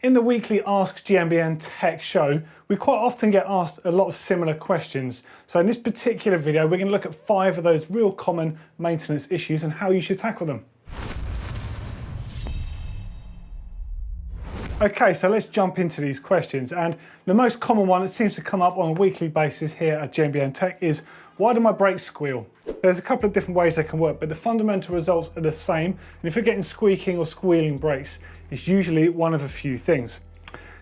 In the weekly Ask GMBN Tech show, we quite often get asked a lot of similar questions. So in this particular video, we're going to look at 5 of those real common maintenance issues and how you should tackle them. Okay, so let's jump into these questions. And the most common one that seems to come up on a weekly basis here at GMBN Tech is, why do my brakes squeal? There's a couple of different ways they can work, but the fundamental results are the same. And if you're getting squeaking or squealing brakes, it's usually one of a few things.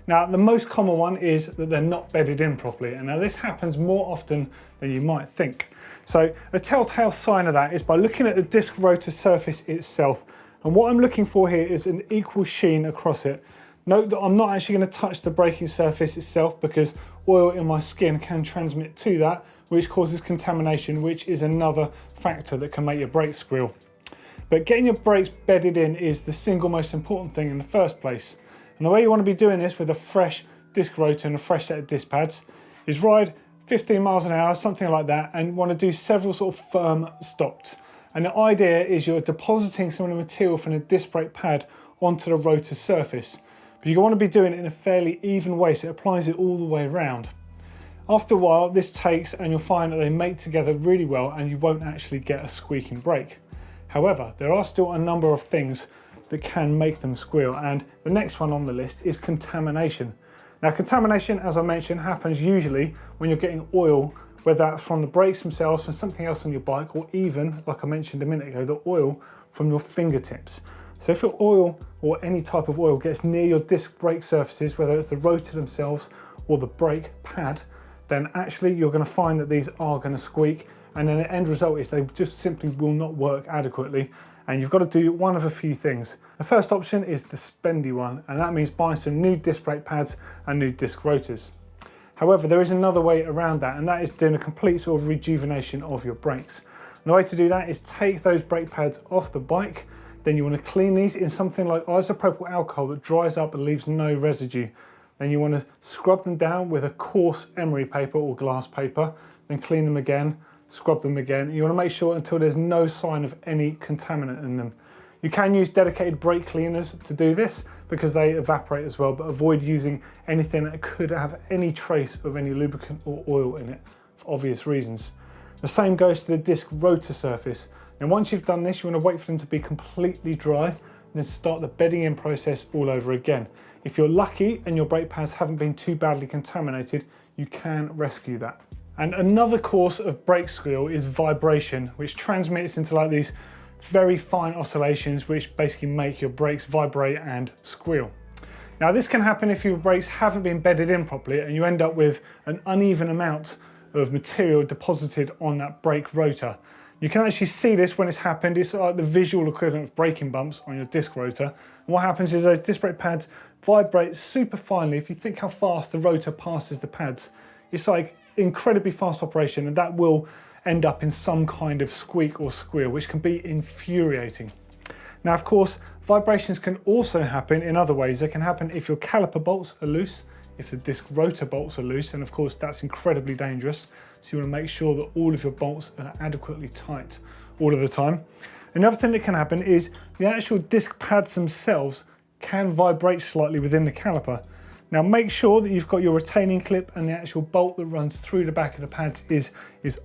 Now, the most common one is that they're not bedded in properly. And now this happens more often than you might think. So a telltale sign of that is by looking at the disc rotor surface itself. And what I'm looking for here is an equal sheen across it. Note that I'm not actually going to touch the braking surface itself because oil in my skin can transmit to that, which causes contamination, which is another factor that can make your brakes squeal. But getting your brakes bedded in is the single most important thing in the first place. And the way you want to be doing this with a fresh disc rotor and a fresh set of disc pads is ride 15 miles an hour, something like that, and want to do several sort of firm stops. And the idea is you're depositing some of the material from the disc brake pad onto the rotor surface. But you want to be doing it in a fairly even way, so it applies it all the way around. After a while, this takes and you'll find that they mate together really well and you won't actually get a squeaking brake. However, there are still a number of things that can make them squeal, and the next one on the list is contamination. Now, contamination, as I mentioned, happens usually when you're getting oil, whether from the brakes themselves, from something else on your bike, or even, like I mentioned a minute ago, the oil from your fingertips. So if your oil or any type of oil gets near your disc brake surfaces, whether it's the rotor themselves or the brake pad, then actually you're going to find that these are going to squeak, and then the end result is they just simply will not work adequately, and you've got to do one of a few things. The first option is the spendy one, and that means buying some new disc brake pads and new disc rotors. However, there is another way around that, and that is doing a complete sort of rejuvenation of your brakes. And the way to do that is take those brake pads off the bike. Then you want to clean these in something like isopropyl alcohol that dries up and leaves no residue. Then you want to scrub them down with a coarse emery paper or glass paper, then clean them again, scrub them again. You want to make sure until there's no sign of any contaminant in them. You can use dedicated brake cleaners to do this because they evaporate as well, but avoid using anything that could have any trace of any lubricant or oil in it for obvious reasons. The same goes to the disc rotor surface. And once you've done this, you want to wait for them to be completely dry and then start the bedding in process all over again. If you're lucky and your brake pads haven't been too badly contaminated, you can rescue that. And another cause of brake squeal is vibration, which transmits into like these very fine oscillations, which basically make your brakes vibrate and squeal. Now, this can happen if your brakes haven't been bedded in properly and you end up with an uneven amount of material deposited on that brake rotor. You can actually see this when it's happened. It's like the visual equivalent of braking bumps on your disc rotor. And what happens is those disc brake pads vibrate super finely. If you think how fast the rotor passes the pads, it's like incredibly fast operation, and that will end up in some kind of squeak or squeal, which can be infuriating. Now, of course, vibrations can also happen in other ways. They can happen if your caliper bolts are loose, if the disc rotor bolts are loose, and of course that's incredibly dangerous. So you want to make sure that all of your bolts are adequately tight all of the time. Another thing that can happen is the actual disc pads themselves can vibrate slightly within the caliper. Now, make sure that you've got your retaining clip and the actual bolt that runs through the back of the pads is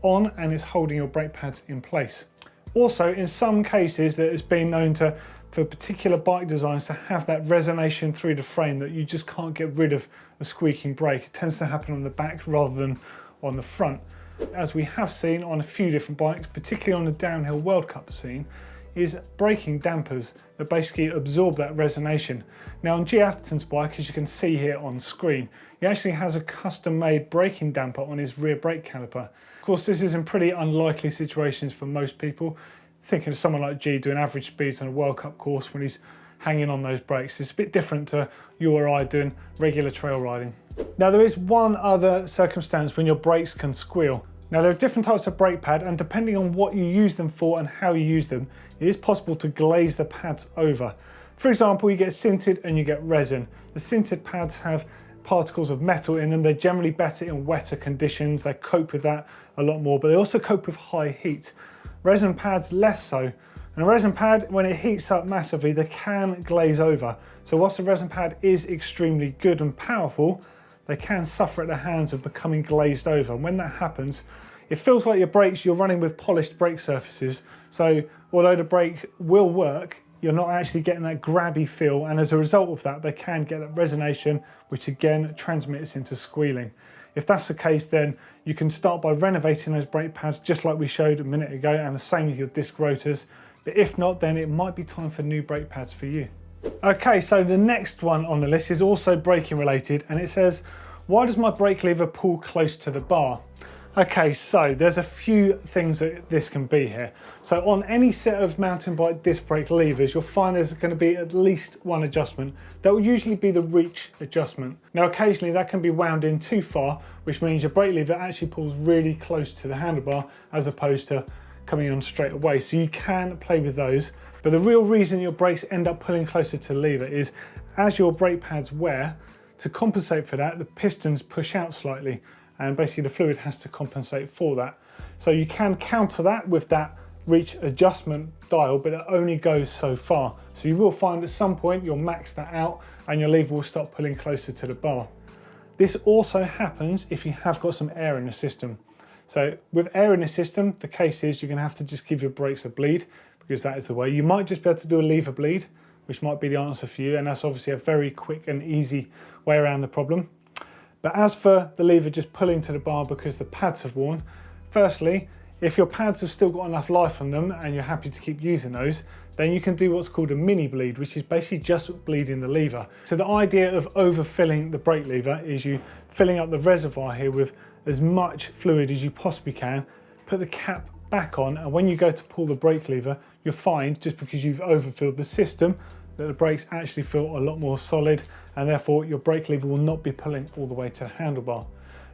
on and is holding your brake pads in place. Also, in some cases, that has been known for particular bike designs to have that resonation through the frame that you just can't get rid of a squeaking brake. It tends to happen on the back rather than on the front. As we have seen on a few different bikes, particularly on the downhill World Cup scene, is braking dampers that basically absorb that resonation. Now, on G Atherton's bike, as you can see here on screen, he actually has a custom-made braking damper on his rear brake caliper. Of course, this is in pretty unlikely situations for most people. Thinking of someone like G doing average speeds on a World Cup course when he's hanging on those brakes. It's a bit different to you or I doing regular trail riding. Now, there is one other circumstance when your brakes can squeal. Now, there are different types of brake pad, and depending on what you use them for and how you use them, it is possible to glaze the pads over. For example, you get sintered and you get resin. The sintered pads have particles of metal in them. They're generally better in wetter conditions. They cope with that a lot more, but they also cope with high heat. Resin pads less so. And a resin pad, when it heats up massively, they can glaze over. So whilst the resin pad is extremely good and powerful, they can suffer at the hands of becoming glazed over. And when that happens, it feels like your brakes, you're running with polished brake surfaces. So although the brake will work, you're not actually getting that grabby feel. And as a result of that, they can get that resonation, which again transmits into squealing. If that's the case, then you can start by renovating those brake pads just like we showed a minute ago, and the same with your disc rotors. But if not, then it might be time for new brake pads for you. Okay, so the next one on the list is also braking related, and it says, why does my brake lever pull close to the bar? Okay, so there's a few things that this can be here. So on any set of mountain bike disc brake levers, you'll find there's going to be at least one adjustment. That will usually be the reach adjustment. Now occasionally that can be wound in too far, which means your brake lever actually pulls really close to the handlebar as opposed to coming on straight away. So you can play with those. But the real reason your brakes end up pulling closer to the lever is as your brake pads wear, to compensate for that, the pistons push out slightly, and basically the fluid has to compensate for that. So you can counter that with that reach adjustment dial, but it only goes so far. So you will find at some point you'll max that out and your lever will stop pulling closer to the bar. This also happens if you have got some air in the system. So with air in the system, the case is you're going to have to just give your brakes a bleed, because that is the way. You might just be able to do a lever bleed, which might be the answer for you, and that's obviously a very quick and easy way around the problem. But as for the lever just pulling to the bar because the pads have worn, firstly, if your pads have still got enough life on them and you're happy to keep using those, then you can do what's called a mini bleed, which is basically just bleeding the lever. So the idea of overfilling the brake lever is you filling up the reservoir here with as much fluid as you possibly can, put the cap back on, and when you go to pull the brake lever, you'll find, just because you've overfilled the system, that the brakes actually feel a lot more solid, and therefore your brake lever will not be pulling all the way to the handlebar.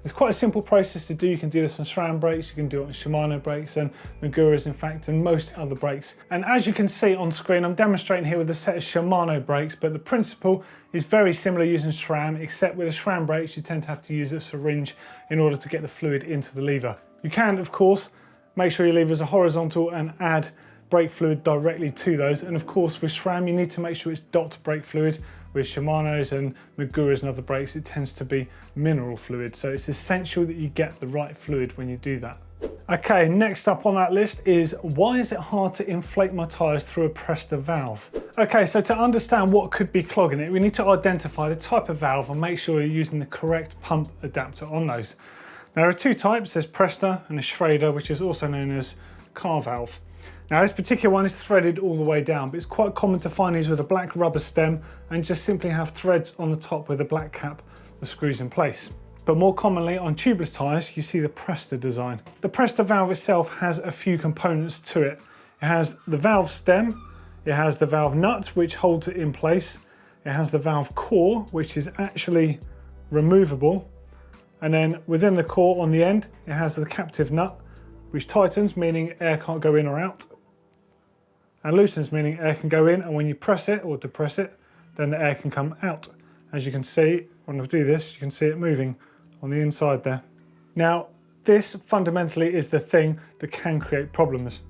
It's quite a simple process to do. You can do this on SRAM brakes, you can do it on Shimano brakes and Maguras in fact, and most other brakes. And as you can see on screen, I'm demonstrating here with a set of Shimano brakes, but the principle is very similar using SRAM, except with the SRAM brakes you tend to have to use a syringe in order to get the fluid into the lever. You can, of course, make sure your levers are horizontal and add brake fluid directly to those. And of course with SRAM you need to make sure it's DOT brake fluid. With Shimano's and Maguras and other brakes it tends to be mineral fluid, so it's essential that you get the right fluid when you do that. Okay, next up on that list is, why is it hard to inflate my tyres through a presta valve? Okay, so to understand what could be clogging it, we need to identify the type of valve and make sure you're using the correct pump adapter on those. Now there are two types, there's presta and a schrader, which is also known as car valve. Now this particular one is threaded all the way down, but it's quite common to find these with a black rubber stem and just simply have threads on the top with a black cap that screws in place. But more commonly on tubeless tyres, you see the presta design. The presta valve itself has a few components to it. It has the valve stem, it has the valve nut which holds it in place, it has the valve core which is actually removable, and then within the core on the end it has the captive nut which tightens, meaning air can't go in or out, and loosens, meaning air can go in, and when you press it or depress it, then the air can come out. As you can see, when I do this, you can see it moving on the inside there. Now, this fundamentally is the thing that can create problems.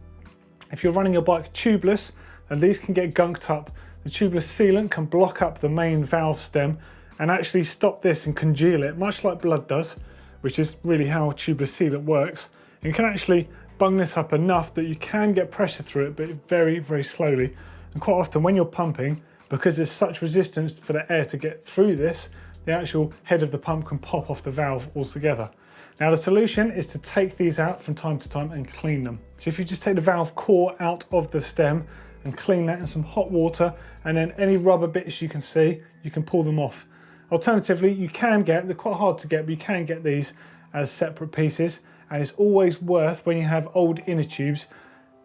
If you're running your bike tubeless, then these can get gunked up. The tubeless sealant can block up the main valve stem and actually stop this and congeal it, much like blood does, which is really how tubeless sealant works. And you can actually bung this up enough that you can get pressure through it, but very, very slowly. And quite often when you're pumping, because there's such resistance for the air to get through this, the actual head of the pump can pop off the valve altogether. Now the solution is to take these out from time to time and clean them. So if you just take the valve core out of the stem and clean that in some hot water, and then any rubber bits you can see, you can pull them off. Alternatively, you can get, they're quite hard to get, but you can get these as separate pieces. And it's always worth, when you have old inner tubes,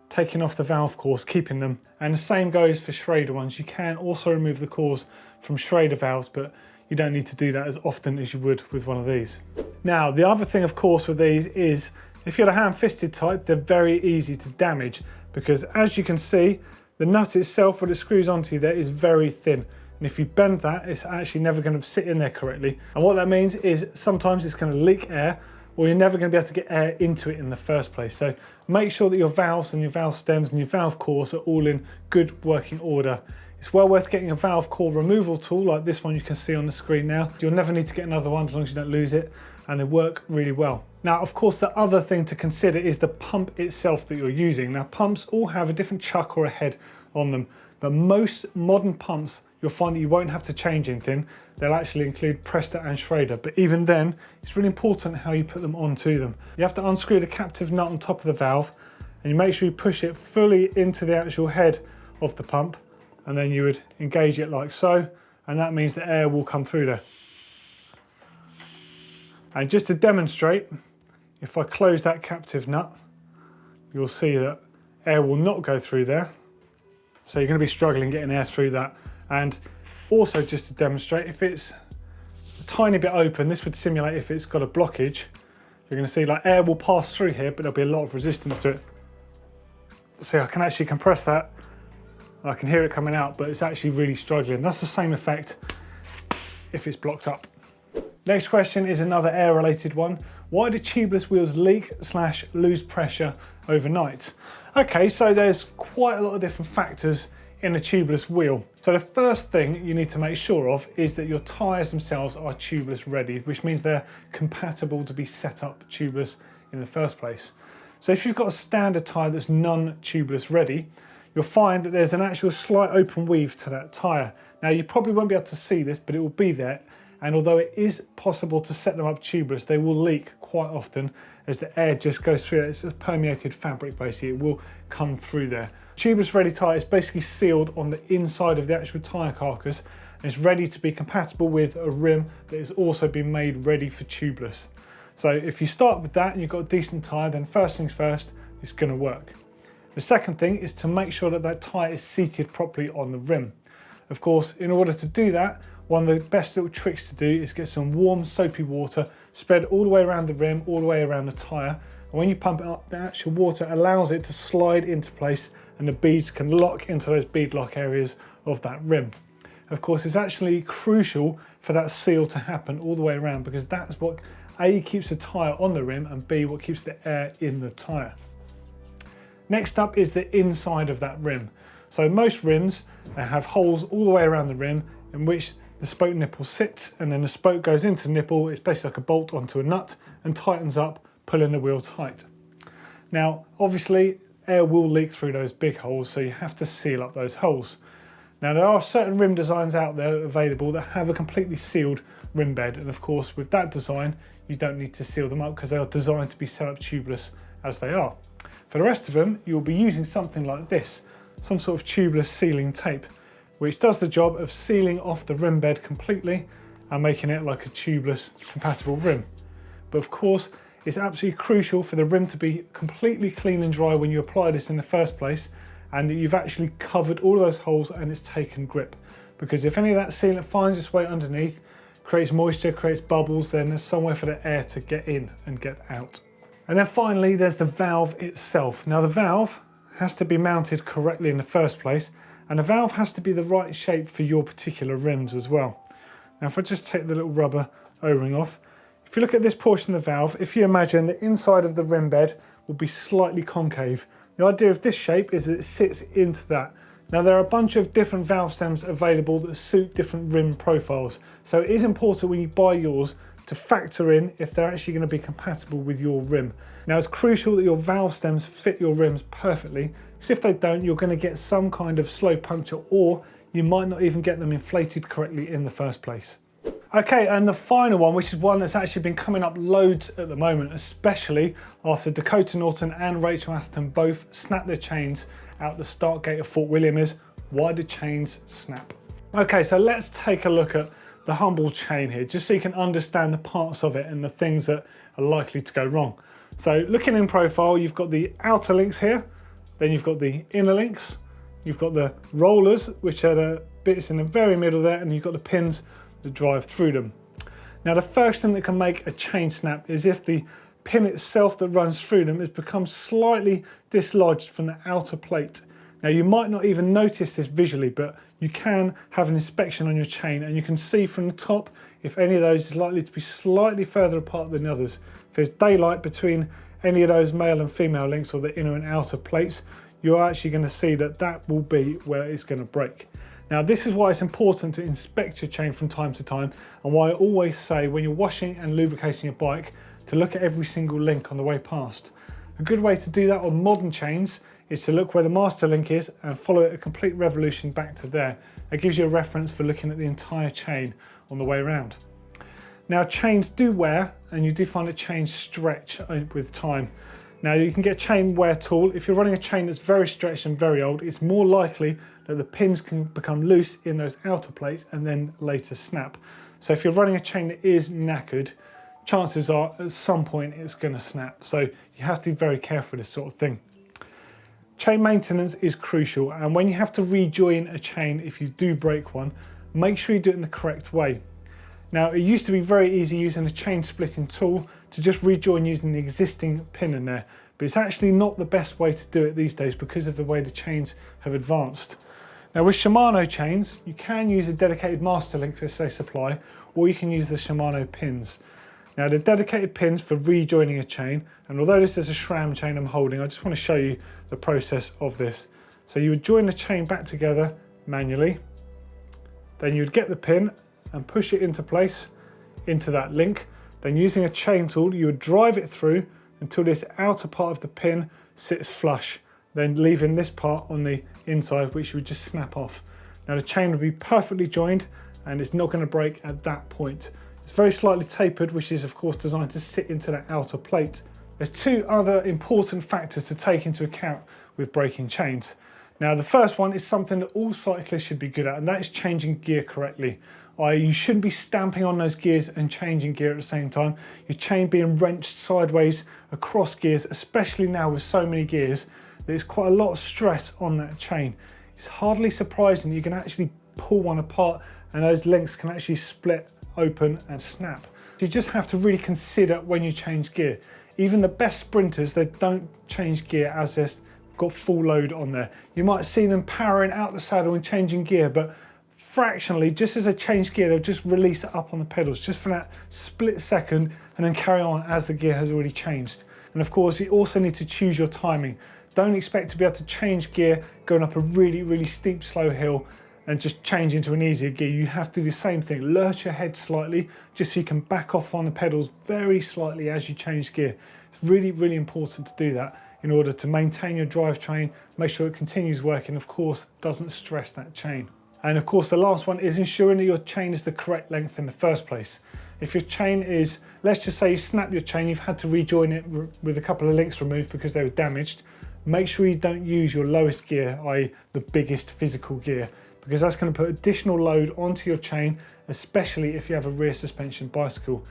taking off the valve cores, keeping them. And the same goes for schrader ones. You can also remove the cores from schrader valves, but you don't need to do that as often as you would with one of these. Now, the other thing, of course, with these is, if you're the hand-fisted type, they're very easy to damage, because as you can see, the nut itself, when it screws onto there, is very thin. And if you bend that, it's actually never going to sit in there correctly. And what that means is sometimes it's going to leak air, or you're never going to be able to get air into it in the first place. So make sure that your valves and your valve stems and your valve cores are all in good working order. It's well worth getting a valve core removal tool like this one you can see on the screen now. You'll never need to get another one as long as you don't lose it, and they work really well. Now, of course, the other thing to consider is the pump itself that you're using. Now, pumps all have a different chuck or a head on them, but most modern pumps, you'll find that you won't have to change anything. They'll actually include presta and schrader, but even then, it's really important how you put them onto them. You have to unscrew the captive nut on top of the valve, and you make sure you push it fully into the actual head of the pump, and then you would engage it like so, and that means the air will come through there. And just to demonstrate, if I close that captive nut, you'll see that air will not go through there. So you're going to be struggling getting air through that. And also, just to demonstrate, if it's a tiny bit open, this would simulate if it's got a blockage. You're going to see like air will pass through here, but there'll be a lot of resistance to it. See, I can actually compress that. I can hear it coming out, but it's actually really struggling. That's the same effect if it's blocked up. Next question is another air related one. Why do tubeless wheels leak / lose pressure overnight? Okay, so there's quite a lot of different factors in a tubeless wheel. So the first thing you need to make sure of is that your tyres themselves are tubeless ready, which means they're compatible to be set up tubeless in the first place. So if you've got a standard tyre that's non-tubeless ready, you'll find that there's an actual slight open weave to that tyre. Now, you probably won't be able to see this, but it will be there. And although it is possible to set them up tubeless, they will leak quite often as the air just goes through it. It's a permeated fabric, basically. It will come through there. Tubeless ready tyre is basically sealed on the inside of the actual tyre carcass, and it's ready to be compatible with a rim that has also been made ready for tubeless. So if you start with that and you've got a decent tyre, then first things first, it's going to work. The second thing is to make sure that that tyre is seated properly on the rim. Of course, in order to do that, one of the best little tricks to do is get some warm soapy water, spread all the way around the rim, all the way around the tyre. And when you pump it up, the actual water allows it to slide into place and the beads can lock into those bead lock areas of that rim. Of course, it's actually crucial for that seal to happen all the way around, because that's what A, keeps the tyre on the rim, and B, what keeps the air in the tyre. Next up is the inside of that rim. So most rims, they have holes all the way around the rim in which the spoke nipple sits, and then the spoke goes into the nipple. It's basically like a bolt onto a nut and tightens up, pulling the wheel tight. Now, obviously, air will leak through those big holes, so you have to seal up those holes. Now, there are certain rim designs out there available that have a completely sealed rim bed, and of course, with that design, you don't need to seal them up because they are designed to be set up tubeless as they are. For the rest of them, you'll be using something like this, some sort of tubeless sealing tape, which does the job of sealing off the rim bed completely and making it like a tubeless compatible rim. But of course, it's absolutely crucial for the rim to be completely clean and dry when you apply this in the first place, and that you've actually covered all of those holes and it's taken grip. Because if any of that sealant finds its way underneath, creates moisture, creates bubbles, then there's somewhere for the air to get in and get out. And then finally, there's the valve itself. Now, the valve has to be mounted correctly in the first place, and the valve has to be the right shape for your particular rims as well. Now, if I just take the little rubber O-ring off, if you look at this portion of the valve, if you imagine the inside of the rim bed will be slightly concave. The idea of this shape is that it sits into that. Now, there are a bunch of different valve stems available that suit different rim profiles. So it is important when you buy yours to factor in if they're actually going to be compatible with your rim. Now, it's crucial that your valve stems fit your rims perfectly, because if they don't, you're going to get some kind of slow puncture, or you might not even get them inflated correctly in the first place. Okay, and the final one, which is one that's actually been coming up loads at the moment, especially after Dakota Norton and Rachel Atherton both snapped their chains out the start gate of Fort William, is why do chains snap? Okay, so let's take a look at the humble chain here, just so you can understand the parts of it and the things that are likely to go wrong. So looking in profile, you've got the outer links here, then you've got the inner links, you've got the rollers, which are the bits in the very middle there, and you've got the pins that drive through them. Now, the first thing that can make a chain snap is if the pin itself that runs through them has become slightly dislodged from the outer plate. Now you might not even notice this visually, but you can have an inspection on your chain and you can see from the top if any of those is likely to be slightly further apart than others. If there's daylight between any of those male and female links or the inner and outer plates, you're actually going to see that that will be where it's going to break. Now this is why it's important to inspect your chain from time to time, and why I always say when you're washing and lubricating your bike to look at every single link on the way past. A good way to do that on modern chains is to look where the master link is and follow it a complete revolution back to there. It gives you a reference for looking at the entire chain on the way around. Now chains do wear, and you do find that chains stretch with time. Now you can get a chain wear tool. If you're running a chain that's very stretched and very old, it's more likely that the pins can become loose in those outer plates and then later snap. So if you're running a chain that is knackered, chances are at some point it's going to snap. So you have to be very careful with this sort of thing. Chain maintenance is crucial, and when you have to rejoin a chain, if you do break one, make sure you do it in the correct way. Now it used to be very easy using a chain splitting tool to just rejoin using the existing pin in there, but it's actually not the best way to do it these days because of the way the chains have advanced. Now with Shimano chains, you can use a dedicated master link which they supply, or you can use the Shimano pins. Now the dedicated pins for rejoining a chain, and although this is a SRAM chain I'm holding, I just want to show you the process of this. So you would join the chain back together manually, then you would get the pin and push it into place into that link. Then using a chain tool, you would drive it through until this outer part of the pin sits flush, then leaving this part on the inside, which you would just snap off. Now the chain would be perfectly joined and it's not going to break at that point. It's very slightly tapered, which is of course designed to sit into that outer plate. There's two other important factors to take into account with breaking chains. Now the first one is something that all cyclists should be good at, and that is changing gear correctly. You shouldn't be stamping on those gears and changing gear at the same time. Your chain being wrenched sideways across gears, especially now with so many gears, there's quite a lot of stress on that chain. It's hardly surprising you can actually pull one apart and those links can actually split open and snap. You just have to really consider when you change gear. Even the best sprinters, they don't change gear as they've got full load on there. You might see them powering out the saddle and changing gear, but fractionally, just as they change gear, they'll just release it up on the pedals just for that split second and then carry on as the gear has already changed. And of course, you also need to choose your timing. Don't expect to be able to change gear going up a really steep, slow hill and just change into an easier gear. You have to do the same thing. Lurch your head slightly just so you can back off on the pedals very slightly as you change gear. It's really important to do that in order to maintain your drivetrain, make sure it continues working, of course, doesn't stress that chain. And of course, the last one is ensuring that your chain is the correct length in the first place. If your chain is, let's just say you snap your chain, you've had to rejoin it with a couple of links removed because they were damaged, make sure you don't use your lowest gear, i.e. the biggest physical gear, because that's going to put additional load onto your chain, especially if you have a rear suspension bicycle.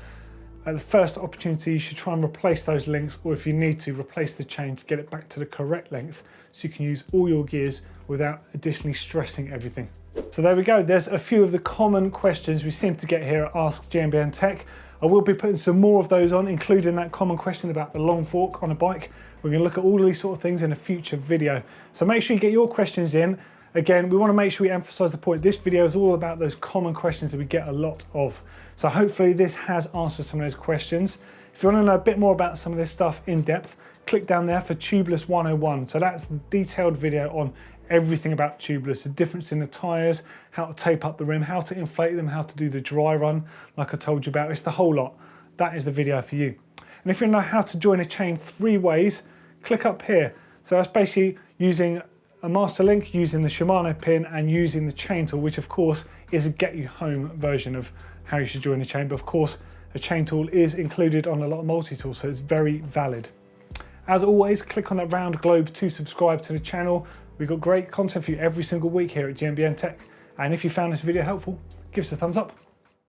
At the first opportunity, you should try and replace those links, or if you need to, replace the chain to get it back to the correct length so you can use all your gears without additionally stressing everything. So there we go, there's a few of the common questions we seem to get here at Ask GMBN Tech. I will be putting some more of those on, including that common question about the long fork on a bike. We're going to look at all these sort of things in a future video. So make sure you get your questions in. Again, we want to make sure we emphasize the point. This video is all about those common questions that we get a lot of. So hopefully this has answered some of those questions. If you want to know a bit more about some of this stuff in depth, click down there for Tubeless 101. So that's the detailed video on everything about tubeless, the difference in the tyres, how to tape up the rim, how to inflate them, how to do the dry run, like I told you about. It's the whole lot. That is the video for you. And if you know how to join a chain 3 ways, click up here. So that's basically using a master link, using the Shimano pin and using the chain tool, which of course is a get you home version of how you should join a chain. But of course, a chain tool is included on a lot of multi-tools, so it's very valid. As always, click on that round globe to subscribe to the channel. We've got great content for you every single week here at GMBN Tech. And if you found this video helpful, give us a thumbs up.